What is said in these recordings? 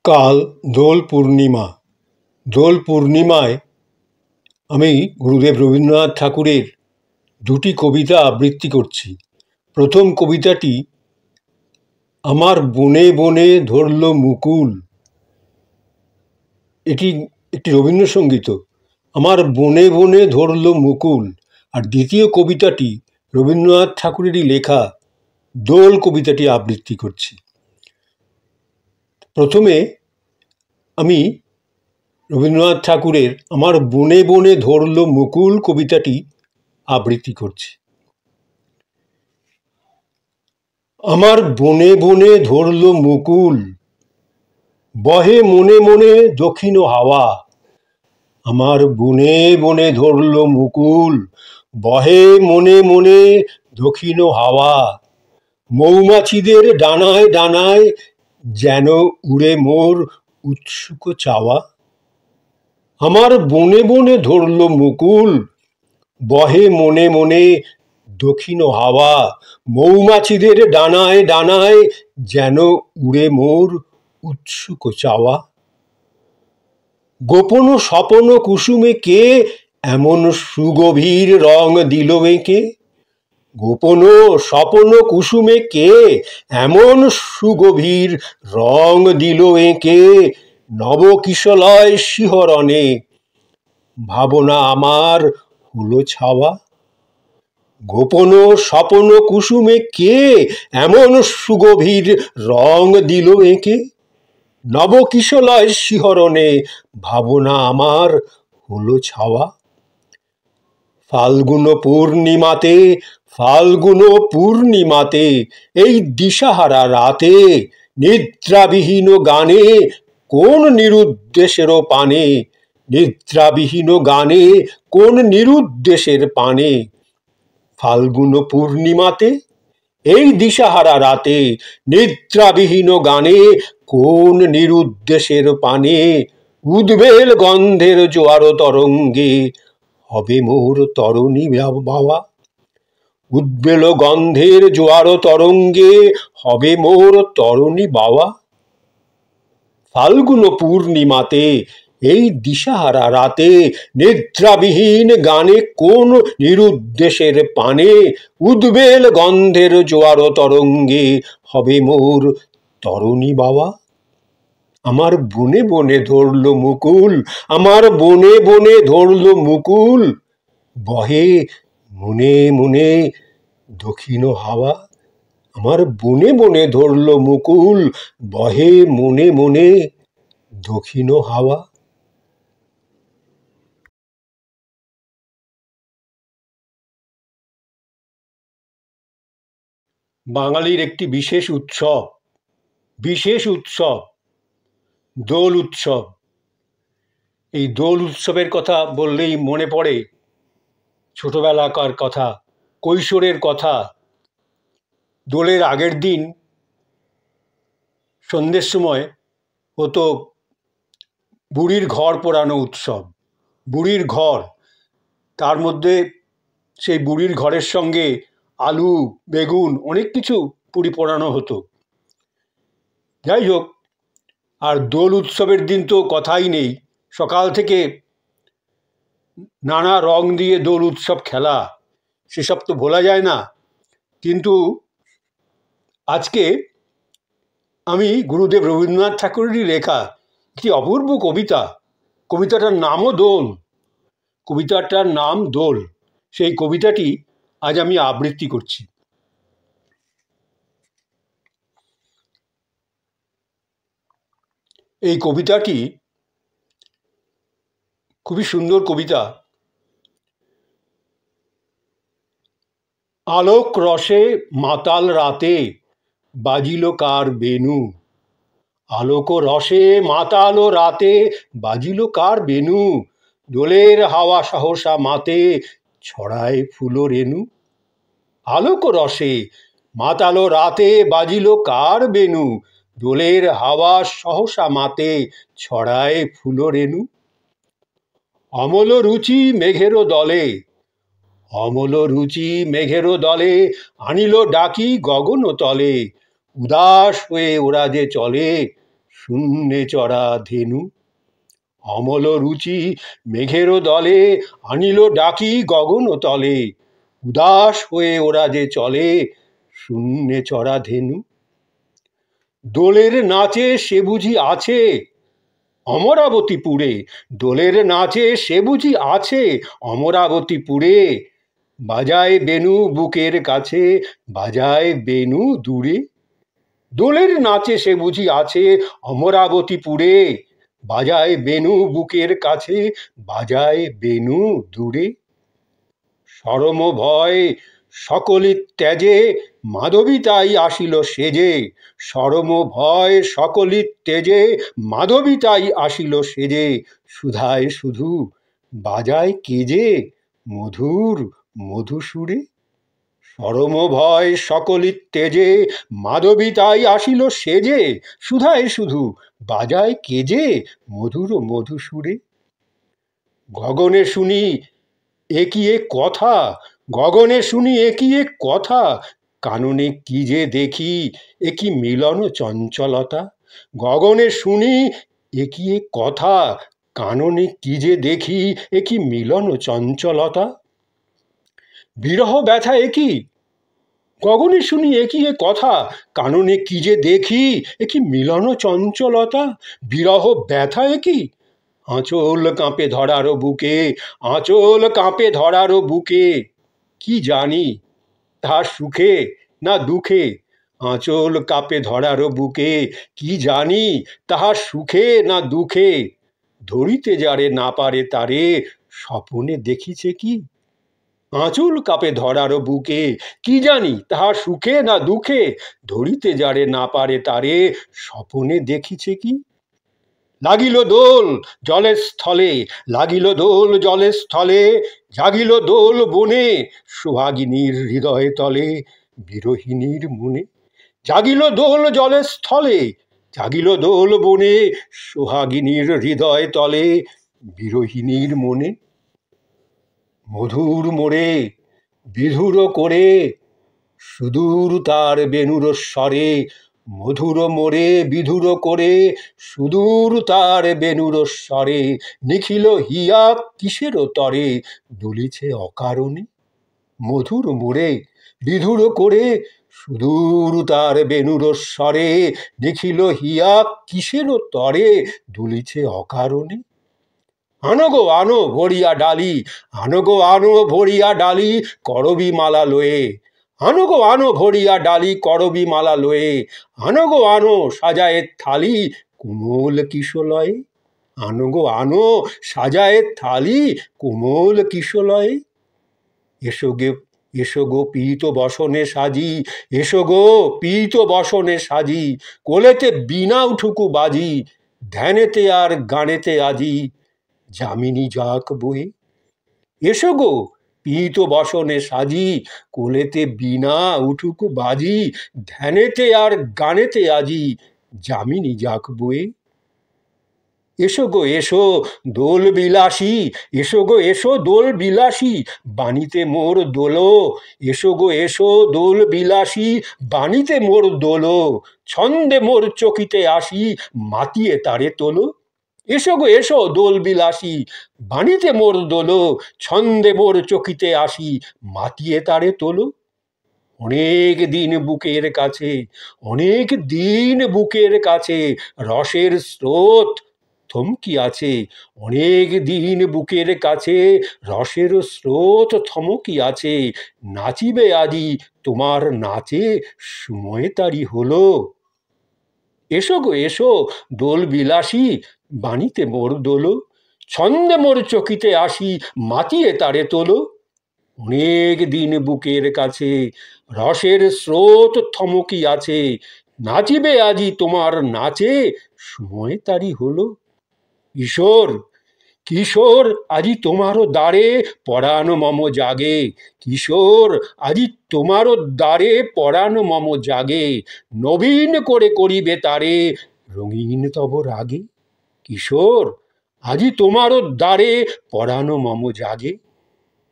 কাল দোল পূর্ণিমা। দোল পূর্ণিমায় আমি গুরুদেব রবীন্দ্রনাথ ঠাকুরের দুটি কবিতা আবৃত্তি করছি। প্রথম কবিতাটি আমার বনে বনে ধরল মুকুল। এটি একটি রবীন্দ্রসঙ্গীত। আমার বনে বনে ধরল মুকুল। আর দ্বিতীয় কবিতাটি রবীন্দ্রনাথ ঠাকুরেরই লেখা দোল কবিতাটি আবৃত্তি করছি। প্রথমে আমি রবীন্দ্রনাথ ঠাকুরের আমার বনে বনে ধরল মুকুল কবিতাটি আবৃত্তি করছি। আমার বনে বনে ধরল মুকুল, বহে মনে মনে দক্ষিণ হাওয়া। আমার বনে বনে ধরল মুকুল, বহে মনে মনে দক্ষিণ হাওয়া। মৌমাছিদের ডানায় ডানায় যেন উড়ে মোর উৎসুক চাওয়া। আমার বনে বনে ধরল মুকুল, বহে মনে মনে দক্ষিণ হাওয়া। মৌমাছিদের ডানায় ডানায় যেন উড়ে মোর উৎসুক চাওয়া। গোপন স্বপন কুসুমে কে এমন সুগভীর রং দিল এঁকে। গোপন স্বপন কুসুমে কে এমন সুগভীর রং দিল এঁকে। নবকিশলয় শিহরণে ভাবনা আমার হলো ছাওয়া। গোপন স্বপন কুসুমে কে এমন সুগভীর রং দিল এঁকে। নবকিশলয় শিহরণে ভাবনা আমার হলো ছাওয়া। ফাল্গুন পূর্ণিমাতে, ফাল্গুন পূর্ণিমাতে এই দিশাহারা রাতে নিদ্রাবিহীন গানে কোন নিরুদ্দেশের পানে। নিদ্রাবিহীন গানে কোন নিরুদ্দেশের পানে। ফাল্গুন পূর্ণিমাতে এই দিশাহারা রাতে নিদ্রাবিহীন গানে কোন নিরুদ্দেশের পানে। উদ্বেল গন্ধের জোয়ার তরঙ্গে হবে মোর তরণী বাওয়া। উদ্বেল গন্ধের জোয়ার তরঙ্গে হবে মোর তরণী বাওয়া। ফাল্গুন পূর্ণিমাতে এই দিশাহারা রাতে নিদ্রাবিহীন গানে কোন নিরুদ্দেশের পানে। উদ্বেল গন্ধের জোয়ার তরঙ্গে হবে মোর তরণী বাওয়া। আমার বনে বনে ধরল মুকুল, আমার বনে বনে ধরল মুকুল, বহে মনে মনে দক্ষিণ হাওয়া। আমার বনে বনে ধরল মুকুল, বহে মনে মনে দক্ষিণ হাওয়া। বাঙালির একটি বিশেষ উৎসব দোল উৎসব। এই দোল উৎসবের কথা বললেই মনে পড়ে ছোটবেলাকার কথা, কৈশোরের কথা। দোলের আগের দিন সন্ধ্যের সময় হতো বুড়ির ঘর পোড়ানো উৎসব। বুড়ির ঘর, তার মধ্যে সেই বুড়ির ঘরের সঙ্গে আলু বেগুন অনেক কিছু পুড়ি পোড়ানো হতো। যাই হোক, আর দোল উৎসবের দিন তো কথাই নেই। সকাল থেকে নানা রং দিয়ে দোল উৎসব খেলা, সেসব তো ভোলা যায় না। কিন্তু আজকে আমি গুরুদেব রবীন্দ্রনাথ ঠাকুরেরই লেখা একটি অপূর্ব কবিতা, কবিতাটার নামও দোল, কবিতাটার নাম দোল, সেই কবিতাটি আজ আমি আবৃত্তি করছি। এই কবিতাটি খুবই সুন্দর কবিতা। আলোক রসে মাতাল রাতে বাজিল কার বেনু। আলোক রসে মাতাল রাতে বাজিল কার বেনু। দোলের হাওয়া সহসা মাতে ছড়ায় ফুল রেণু। আলোক রসে মাতাল রাতে বাজিল কার বেনু। দোলের হাওয়া সহসা মাতে ছড়ায় ফুল রেণু। অমল রুচি মেঘের দলে, অমল রুচি মেঘের দলে আনিল ডাকি গগন তলে। উদাস হয়ে ওরা যে চলে শূন্যে চড়া ধেনু। অমল রুচি মেঘেরও দলে আনিল ডাকি গগন তলে, উদাস হয়ে ওরা যে চলে শূন্যে চড়া ধেনু। দোলের নাচে সে বুঝি আছে অমরাবতীপুরে, দোলের নাচে সে বুঝি আছে অমরাবতীপুরে, বাজায় বেনু বুকের কাছে, বাজায় বেনু দূরে। দোলের নাচে সে বুঝি আছে অমরাবতীপুরে, বাজায় বেনু বুকের কাছে, বাজায় বেনু দূরে। শরম ভয় সকলি ত্যাজে মাধবী তাই আসিল সেজে, শরম ভয় সকলি তেজে মাধবী তাই আসিল সেজে, সুধায় শুধু বাজায় কেজে মধুর মধুসুরে। শরম ভয় সকলি তেজে মাধবী তাই আসিল সেজে, সুধায় শুধু বাজায় কেজে মধুর মধুসুরে। গগনে শুনি একি এ কথা, গগনে শুনি একি এ কথা, কাননে কি যে দেখি একি মিলন চঞ্চলতা। গগনে শুনি একি এ কথা, কাননে কি যে দেখি একি মিলন চঞ্চলতা। বিরহ ব্যথা একি, গগনে শুনি একি এ কথা, কাননে কি যে দেখি একি মিলন চঞ্চলতা। বিরহ ব্যথা একি, আঁচল কাঁপে ধরারও বুকে, আঁচল কাঁপে ধরারও বুকে, কি জানি তাহার সুখে না দুঃখে। আঁচল কাঁপে ধরারও বুকে, কি জানি তাহার সুখে না দুঃখে। ধরিতে যারে না পারে তারে স্বপনে দেখিছে কি। আঁচল কাঁপে ধরারও বুকে, কি জানি তাহার সুখে না দুঃখে। ধরিতে যারে না পারে তারে স্বপনে দেখিছে কি। লাগিল দোল জলের স্থলে, লাগিল দোল জলের স্থলে, জাগিল দোল বনে সোহাগিনীর হৃদয় তলে, বিরহিণীর মনে। জাগিল দোল জলের স্থলে, জাগিল দোল বনে সোহাগিনীর হৃদয় তলে, বিরহিণীর মনে। মধুর মোরে বিধুর করে সুদূর তার বেণুর স্বরে, মধুর মোরে বিধুর করে সুদূর তার বেণুর স্বরে, নিখিল হিয়া কিসের তরে দুলিছে অকারণে। মধুর মোরে বিধুর করে সুদূর তার বেণুর স্বরে, নিখিল হিয়া কিসের তরে দুলিছে অকারণে। আনো গো আনো ভরিয়া ডালি, আনো গো আনো ভরিয়া ডালি করবি মালা লয়ে, আনো গো আনো ভরিয়া ডালি করবি মালা লয়ে, আনো গো আনো সাজায়ের থালি কোমল কিশলয়ে। আনো গো আনো সাজায়ের থালি কোমল কিশলয়ে। এসো গে এসো গো পীত বসনে সাজি, এসো গো পীত বসনে সাজি, কোলেতে বীণা উঠুকু বাজি, ধ্যানেতে আর গানেতে আজি যামিনী যাক বয়ে। এসো গো পীত বসনে সাজি, কোলেতে বীণা উঠুকু বাজি, ধ্যানেতে আর গানেতে আজি যামিনী যাক বয়ে। এসো গো এসো দোল বিলাসী, এসো গো এসো দোল বিলাসী বাণীতে মোর দোলো, এসো গো এসো দোল বিলাসী বাণীতে মোর দোলো, ছন্দে মোর চকিতে আসি মাতিয়ে তারে তোলো। এসো গো এসো দোল বিলাসী বাণীতে মোর দোলো, ছন্দে মোর চকিতে আসি মাতিয়ে তারে তোলো। অনেক দিন বুকের কাছে, অনেক দিন বুকের কাছে রসের স্রোত থমকি আছে, অনেক দিন বুকের কাছে রসের স্রোত থমকি আছে, নাচিবে আজি তোমার নাচে সময় তারি হলো। এসো গো এসো দোল বিলাসী বাণীতে মোর দোলো, ছন্দে মোর চকিতে আসি মাতিয়ে তারে তোলো। অনেক দিন বুকের কাছে রসের স্রোত থমকি আছে, নাচিবে আজি তোমার নাচে সময় তারি হলো। কিশোর কিশোর আজি তোমারও দ্বারে পরাণ মম জাগে, কিশোর আজি তোমারও দ্বারে পরাণ মম জাগে, নবীন করে করিবে তারে রঙিন তব রাগে। কিশোর আজি তোমারও দ্বারে পরাণ মম জাগে,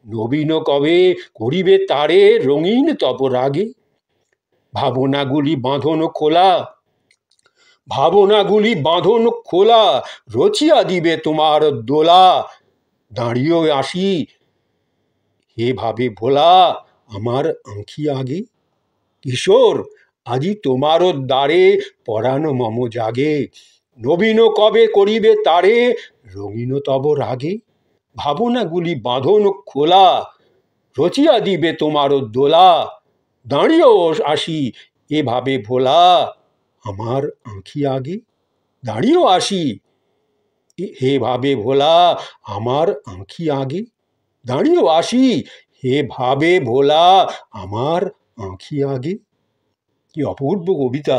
নবীন কবে করিবে তারে রঙিন তব রাগে। ভাবনাগুলি বাঁধন খোলা, ভাবনাগুলি বাঁধন খোলা, রচিয়া দিবে তোমার দোলা। দাঁড়িয়েও আসি হে ভাবে ভোলা, আমার আঁখি আগে। কিশোর, আজি তোমারও দ্বারে পরাণ মম জাগে। নবীন কবে করিবে তারে, রঙিন তব রাগে। ভাবনাগুলি বাঁধন খোলা, রচিয়া দিবে তোমারও দোলা। দাঁড়িয়েও আসি এভাবে ভোলা, আমার আঁখি আগে। দাঁড়িয়েও আসি হে ভাবে ভোলা, আমার আঁখি আগে। দাঁড়িয়েও আসি হে ভাবে ভোলা, আমার আঁখি আগে। কি অপূর্ব কবিতা!